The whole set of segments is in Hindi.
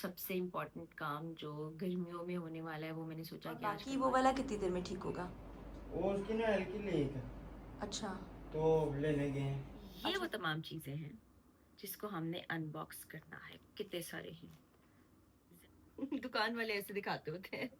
सबसे इम्पोर्टेंट काम जो गर्मियों में होने वाला है वो मैंने सोचा और कि आज बाकी वो करवा वाला कितनी देर में ठीक होगा? वो उसकी ना हल्की लीक है, अच्छा। तो लेने गए हैं। ये वो अच्छा। तमाम चीज़ें हैं जिसको हमने अनबॉक्स करना है, कितने सारे हैं। दुकान वाले ऐसे दिखाते होते हैं।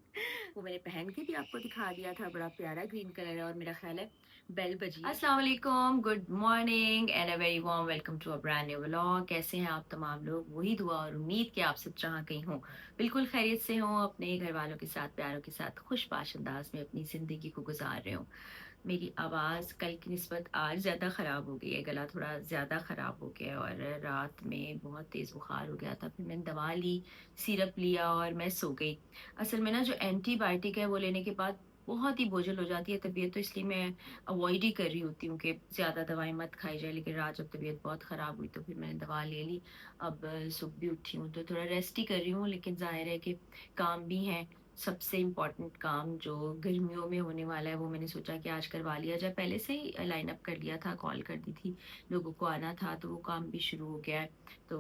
वो मैंने पहन के भी आपको दिखा दिया था, बड़ा प्यारा ग्रीन कलर है और मेरा ख्याल है बेल बजी है। अस्सलाम वालेकुम, good morning and a very warm welcome to a brand new vlog. कैसे हैं आप तमाम लोग? वही दुआ और उम्मीद कि आप सब जहाँ कहीं हों बिल्कुल खैरियत से हों, अपने घर वालों के साथ, प्यारों के साथ खुशबाश अंदाज में अपनी ज़िंदगी को गुजार रहे हों। मेरी आवाज़ कल की निस्बत आज ज़्यादा ख़राब हो गई है, गला थोड़ा ज़्यादा ख़राब हो गया है और रात में बहुत तेज़ बुखार हो गया था। फिर मैंने दवा ली, सिरप लिया और मैं सो गई। असल में ना जो एंटीबायोटिक है वो लेने के बाद बहुत ही बोझिल हो जाती है तबीयत, तो इसलिए मैं अवॉइड ही कर रही होती हूँ कि ज़्यादा दवाएँ मत खाई जाए। लेकिन रात जब तबीयत बहुत ख़राब हुई तो फिर मैंने दवा ले ली। अब सुबह भी उठी हूँ तो थोड़ा रेस्ट ही कर रही हूँ, लेकिन ज़ाहिर है कि काम भी हैं। सबसे इम्पोर्टेंट काम जो गर्मियों में होने वाला है वो मैंने सोचा कि आज करवा लिया जाए। पहले से ही लाइन अप कर लिया था, कॉल कर दी थी, लोगों को आना था तो वो काम भी शुरू हो गया है। तो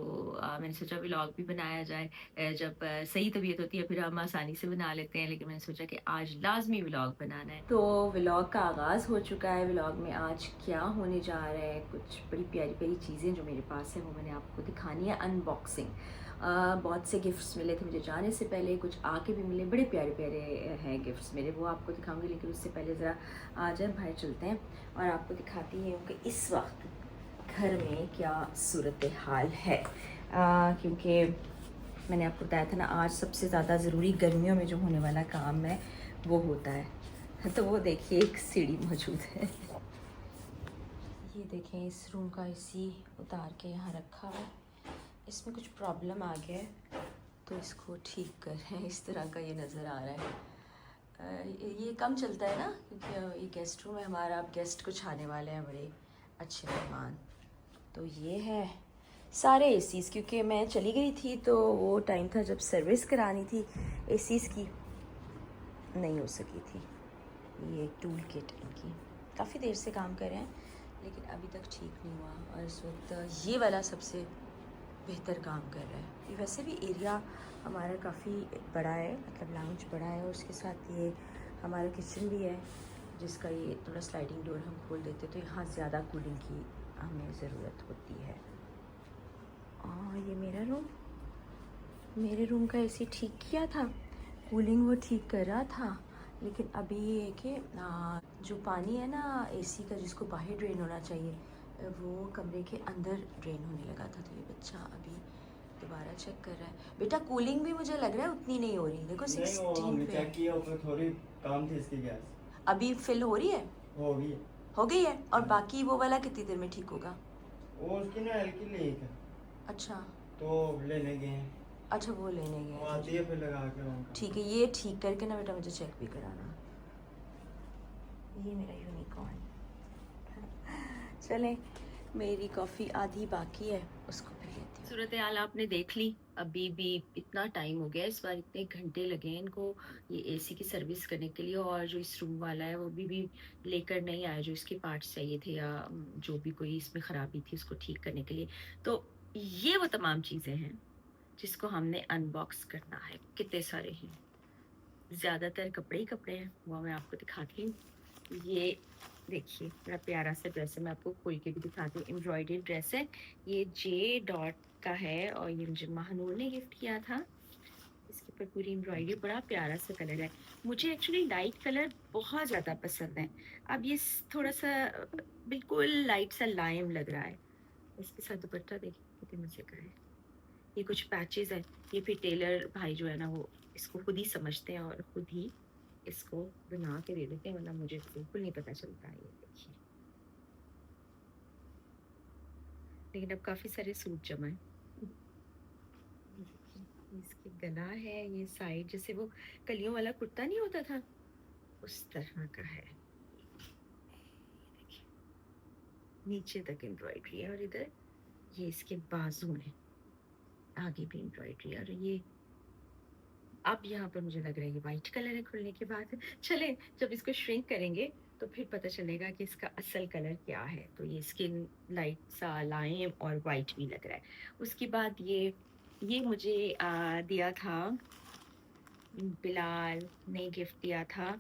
मैंने सोचा व्लॉग भी बनाया जाए। जब सही तबीयत होती है फिर हम आसानी से बना लेते हैं, लेकिन मैंने सोचा कि आज लाज़मी व्लॉग बनाना है। तो व्लॉग का आगाज़ हो चुका है। व्लॉग में आज क्या होने जा रहा है, कुछ बड़ी प्यारी-प्यारी चीज़ें जो मेरे पास हैं वो मैंने आपको दिखानी है, अनबॉक्सिंग। बहुत से गिफ्ट्स मिले थे मुझे जाने से पहले, कुछ आके भी मिले, बड़े प्यारे-प्यारे हैं गिफ्ट्स मेरे, वो आपको दिखाऊँगी। लेकिन उससे पहले ज़रा आ जाए बाहर चलते हैं और आपको दिखाती हूँ कि इस वक्त घर में क्या सूरत हाल है। क्योंकि मैंने आपको बताया था ना आज सबसे ज़्यादा ज़रूरी गर्मियों में जो होने वाला काम है वो होता है। तो वो देखिए एक सीढ़ी मौजूद है। ये देखें, इस रूम का एसी उतार के यहाँ रखा हुआ है। इसमें कुछ प्रॉब्लम आ गया है तो इसको ठीक कर रहे हैं। इस तरह का ये नज़र आ रहा है। ये कम चलता है ना क्योंकि ये गेस्ट रूम है हमारा। अब गेस्ट कुछ आने वाले हैं, बड़े अच्छे मेहमान। तो ये है सारे एसीज़, क्योंकि मैं चली गई थी तो वो टाइम था जब सर्विस करानी थी एसीज़ की, नहीं हो सकी थी। ये टूल किट इनकी काफ़ी देर से काम कर रहे हैं लेकिन अभी तक ठीक नहीं हुआ। और इस वक्त ये वाला सबसे बेहतर काम कर रहा है। ये वैसे भी एरिया हमारा काफ़ी बड़ा है, मतलब लाउंज बड़ा है और उसके साथ ये हमारा किचन भी है जिसका ये थोड़ा स्लाइडिंग डोर हम खोल देते तो यहाँ ज़्यादा कूलिंग की हमें ज़रूरत होती है। और ये मेरे रूम का एसी ठीक किया था, कूलिंग वो ठीक कर रहा था। लेकिन अभी ये है कि जो पानी है ना एसी का जिसको बाहर ड्रेन होना चाहिए वो कमरे के अंदर ड्रेन होने लगा था। तो ये बच्चा अभी दोबारा चेक कर रहा है। बेटा कूलिंग भी मुझे लग रहा है उतनी नहीं हो रही, देखो नहीं, वो 16 हमने पे चेक है। किया, उसमें थोड़ी कम थी इसकी गैस। अभी फिल हो रही है? हो गई है। हो गई है। और हाँ। बाकी वो वाला कितनी देर में ठीक होगा? वो उसकी ना हल्की लीक है, अच्छा। तो लेने गए हैं। अच्छा वो लेने गए वो हैं आती जी। है फिर लगा के वहाँ ठीक है, ये ठीक करके ना बेटा मुझे चेक भी कराना। ये मेरा यूनिकॉर्न। चलें, मेरी कॉफ़ी आधी बाकी है, उसको पी लेती हूँ। सूरत हाल आपने देख ली। अभी भी इतना टाइम हो गया, इस बार इतने घंटे लगे हैं इनको ये एसी की सर्विस करने के लिए। और जो इस रूम वाला है वो भी लेकर नहीं आया जो इसके पार्ट्स चाहिए थे या जो भी कोई इसमें ख़राबी थी उसको ठीक करने के लिए। तो ये वो तमाम चीज़ें हैं जिसको हमने अनबॉक्स करना है, कितने सारे हैं। ज़्यादातर कपड़े ही कपड़े हैं, वो मैं आपको दिखाती हूँ। ये देखिए बड़ा प्यारा सा ड्रेस है, मैं आपको खोल के भी दिखाती हूँ। एम्ब्रॉयडरी ड्रेस है, ये जे डॉट का है और ये मुझे महानूर ने गिफ्ट किया था। इसके ऊपर पूरी एम्ब्रॉयडरी, बड़ा प्यारा सा कलर है। मुझे एक्चुअली लाइट कलर बहुत ज़्यादा पसंद है। अब ये थोड़ा सा बिल्कुल लाइट सा लाइम लग रहा है। इसके साथ दुपट्टा देखिए कितने मजे का है। ये कुछ पैचेस है, ये फिर टेलर भाई जो है ना वो इसको खुद ही समझते हैं और खुद ही इसको बना के दे देते हैं, वरना मुझे बिल्कुल नहीं पता चलता है। ये देखिए, लेकिन अब काफी सारे सूट जमा है। ये देखिए, ये इसके गला है, ये साइड जैसे वो कलियों वाला कुर्ता नहीं होता था उस तरह का है। ये देखिए, नीचे तक एम्ब्रॉयडरी है और इधर ये इसके बाजू में आगे भी एम्ब्रॉयडरी है। और ये अब यहाँ पर मुझे लग रहा है ये वाइट कलर है खुलने के बाद। चले, जब इसको श्रिंक करेंगे तो फिर पता चलेगा कि इसका असल कलर क्या है। तो ये स्किन लाइट सा लाइम और वाइट भी लग रहा है। उसके बाद ये ये मुझे दिया था, बिलाल ने गिफ्ट दिया था,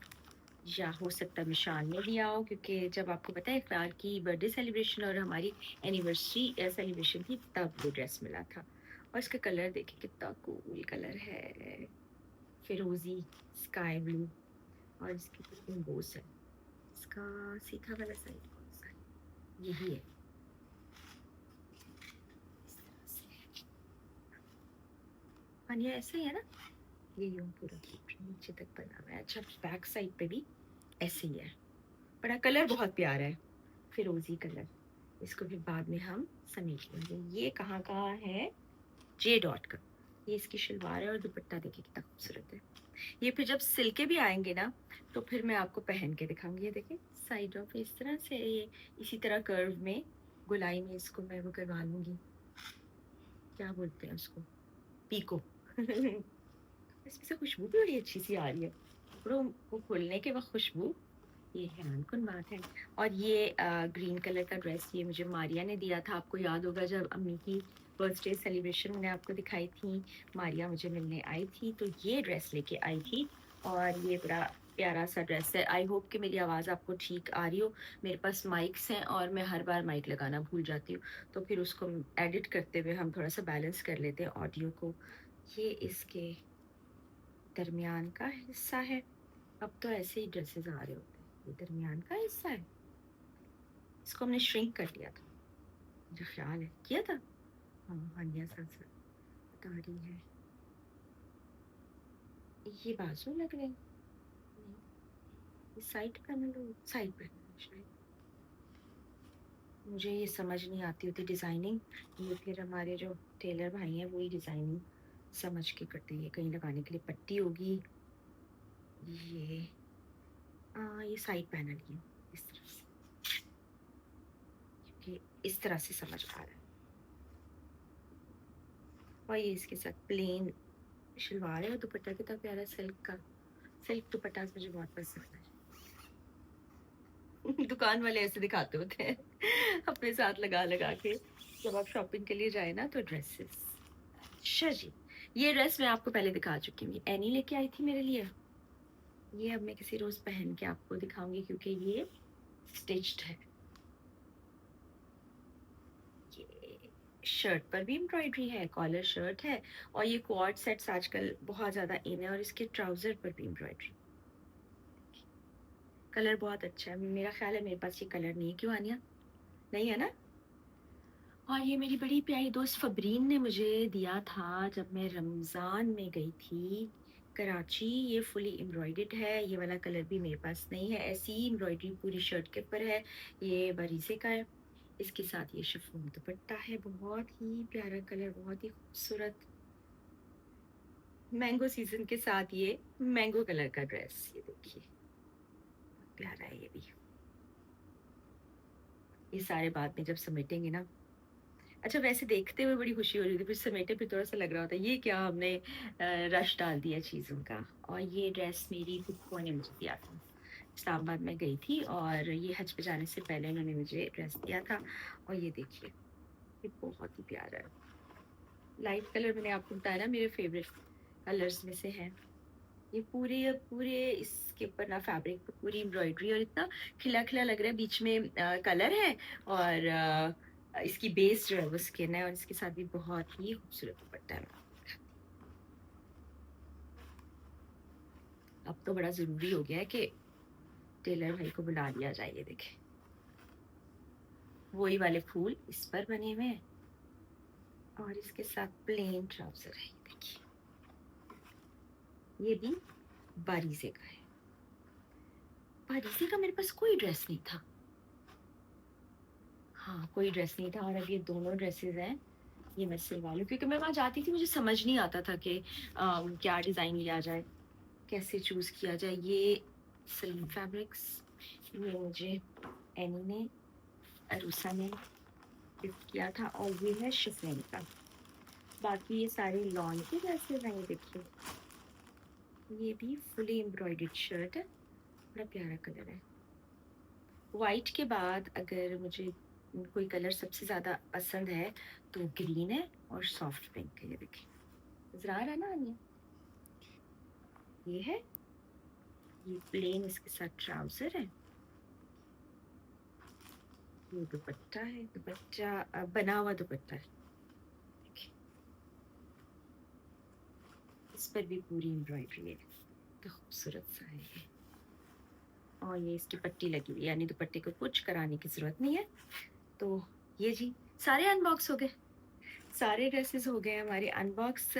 या हो सकता है मिशान ने दिया हो, क्योंकि जब आपको पता है इकरार की बर्थडे सेलिब्रेशन और हमारी एनिवर्सरी सेलिब्रेशन थी तब वो ड्रेस मिला था। और इसका कलर देखिए कितना कूल कलर है, फिरोजी स्काई ब्लू, और इसकी कुछ एम्बोस है। इसका सीधा वाला साइड कौन सा है? यही है। इस तरह से हाँ, ये ऐसा ही है ना, ये यूं पूरा नीचे तक बना हुआ है। अच्छा, बैक साइड पे भी ऐसे ही है। बड़ा कलर बहुत प्यारा है, फिरोजी कलर। इसको फिर बाद में हम समेट लेंगे। ये कहाँ कहाँ है, जे डॉट का। ये इसकी शलवार है और दुपट्टा देखिए कितना खूबसूरत है। ये फिर जब सिल्के भी आएंगे ना तो फिर मैं आपको पहन के दिखाऊंगी। ये देखिए साइड ऑफ इस तरह से, ये इसी तरह कर्व में गुलाई में इसको मैं वो करवा लूंगी, क्या बोलते हैं उसको, पीको। इसमें से खुशबू भी बड़ी अच्छी सी आ रही है, कपड़ों को खोलने के वक्त खुशबू, ये हैरान कुन बात है। और ये ग्रीन कलर का ड्रेस ये मुझे मारिया ने दिया था। आपको याद होगा जब अम्मी की बर्थडे सेलिब्रेशन मैंने आपको दिखाई थी, मारिया मुझे मिलने आई थी तो ये ड्रेस लेके आई थी। और ये बड़ा प्यारा सा ड्रेस है। आई होप कि मेरी आवाज़ आपको ठीक आ रही हो। मेरे पास माइक्स हैं और मैं हर बार माइक लगाना भूल जाती हूँ, तो फिर उसको एडिट करते हुए हम थोड़ा सा बैलेंस कर लेते हैं ऑडियो को। ये इसके दरमियान का हिस्सा है। अब तो ऐसे ही ड्रेसेस आ रहे होते हैं, ये दरमियान का हिस्सा है। इसको हमने श्रिंक कर लिया था, मुझे ख्याल है किया था। हाँ, हानिया साथ साथ बता रही है। ये बाजू लग रहे हैं, नहीं, ये साइड पैनल हो, साइड पैनल शायद। मुझे ये समझ नहीं आती होती डिज़ाइनिंग, ये फिर हमारे जो टेलर भाई हैं वही डिज़ाइनिंग समझ के करते हैं। कहीं लगाने के लिए पट्टी होगी, ये साइड पैनल ही है इस तरह से, क्योंकि इस तरह से समझ आ रहा है। और ये इसके साथ प्लेन शलवार है और दुपट्टा कितना प्यारा सिल्क का। सिल्क दुपट्टा मुझे बहुत पसंद है। दुकान वाले ऐसे दिखाते होते हैं अपने साथ लगा लगा के, जब आप शॉपिंग के लिए जाए ना तो ड्रेसेस। अच्छा जी, ये ड्रेस मैं आपको पहले दिखा चुकी हूँ, एनी लेके आई थी मेरे लिए। ये अब मैं किसी रोज पहन के आपको दिखाऊंगी क्योंकि ये स्टिच्ड है। ये शर्ट पर भी एम्ब्रॉयडरी है, कॉलर शर्ट है, और ये क्वाड सेट्स आजकल बहुत ज़्यादा इन है, और इसके ट्राउज़र पर भी एम्ब्रॉयडरी। कलर बहुत अच्छा है, मेरा ख्याल है मेरे पास ये कलर नहीं है, क्यों आनिया, नहीं है ना। और ये मेरी बड़ी प्यारी दोस्त फबरीन ने मुझे दिया था जब मैं रमज़ान में गई थी कराची। ये फुली एम्ब्रॉयडर्ड है, ये वाला कलर भी मेरे पास नहीं है। ऐसी ही एम्ब्रॉयडरी पूरी शर्ट के ऊपर है। ये बरीज़े का है, इसके साथ ये शिफॉन दुपट्टा है, बहुत ही प्यारा कलर, बहुत ही खूबसूरत। मैंगो सीजन के साथ ये मैंगो कलर का ड्रेस, ये देखिए प्यारा है ये भी। ये सारे बाद में जब समेटेंगे ना, अच्छा वैसे देखते हुए बड़ी खुशी हो रही थी, फिर समेटे फिर थोड़ा सा लग रहा होता है ये क्या हमने रश डाल दिया चीज़ों का। और ये ड्रेस मेरी फुप्पो ने मुझे दिया था, इस्लामाबाद में गई थी और ये हज पे जाने से पहले उन्होंने मुझे ड्रेस दिया था। और ये देखिए ये बहुत ही प्यारा है, लाइट कलर मैंने आपको बताया ना मेरे फेवरेट कलर्स में से है। ये पूरे पूरे इसके ऊपर ना फैब्रिक पर पूरी एम्ब्रॉयडरी, और इतना खिला खिला लग रहा है। बीच में कलर है और इसकी बेस जो है वो स्किन है, और इसके साथ भी बहुत ही खूबसूरत दुपट्टा है। अब तो बड़ा ज़रूरी हो गया है कि टेलर भाई को बुला लिया जाए। ये देखें वही वाले फूल इस पर बने हुए हैं, और इसके साथ प्लेन ट्राउजर है। ये देखिए ये भी बारीज़े का है। बारीज़े का मेरे पास कोई ड्रेस नहीं था, हाँ कोई ड्रेस नहीं था। और अब ये दोनों ड्रेसेस हैं, ये मैं सिलवा लूँ क्योंकि मैं वहाँ जाती थी, मुझे समझ नहीं आता था कि क्या डिज़ाइन लिया जाए, कैसे चूज़ किया जाए। ये सिल्क फैब्रिक्स, ये मुझे एनी ने, अरूसा ने गिफ्ट किया था, और ये है शिफॉन का। बाकी ये सारे लॉन के ड्रेसेस हैं। ये देखिए ये भी फुली एम्ब्रॉयडर्ड शर्ट है, बड़ा प्यारा कलर है। वाइट के बाद अगर मुझे कोई कलर सबसे ज़्यादा पसंद है तो ग्रीन है और सॉफ्ट पिंक है। ये देखिए नजर आ रहा ना आनिया, ये है, ये प्लेन इसके साथ ट्राउजर है, ये दुपट्टा है, दुपट्टा बना हुआ दुपट्टा है, इस पर भी पूरी एम्ब्रॉयडरी है, तो खूबसूरत सा है ये। और ये इसकी पट्टी लगी हुई है, यानी दुपट्टे को कुछ कराने की ज़रूरत नहीं है। तो ये जी सारे अनबॉक्स हो गए, सारे ड्रेसेस हो गए हमारे अनबॉक्स।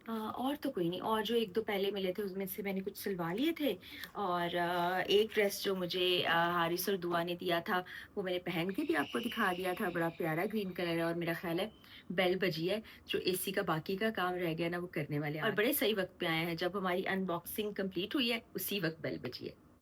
और तो कोई नहीं, और जो एक दो पहले मिले थे उसमें से मैंने कुछ सिलवा लिए थे, और एक ड्रेस जो मुझे हारिस और दुआ ने दिया था वो मैंने पहन के भी आपको दिखा दिया था, बड़ा प्यारा ग्रीन कलर है, और मेरा ख्याल है बेल बजी है, जो एसी का बाकी का काम रह गया ना वो करने वाले, और बड़े सही वक्त पे आए हैं, जब हमारी अनबॉक्सिंग कंप्लीट हुई है उसी वक्त बेल बजी है।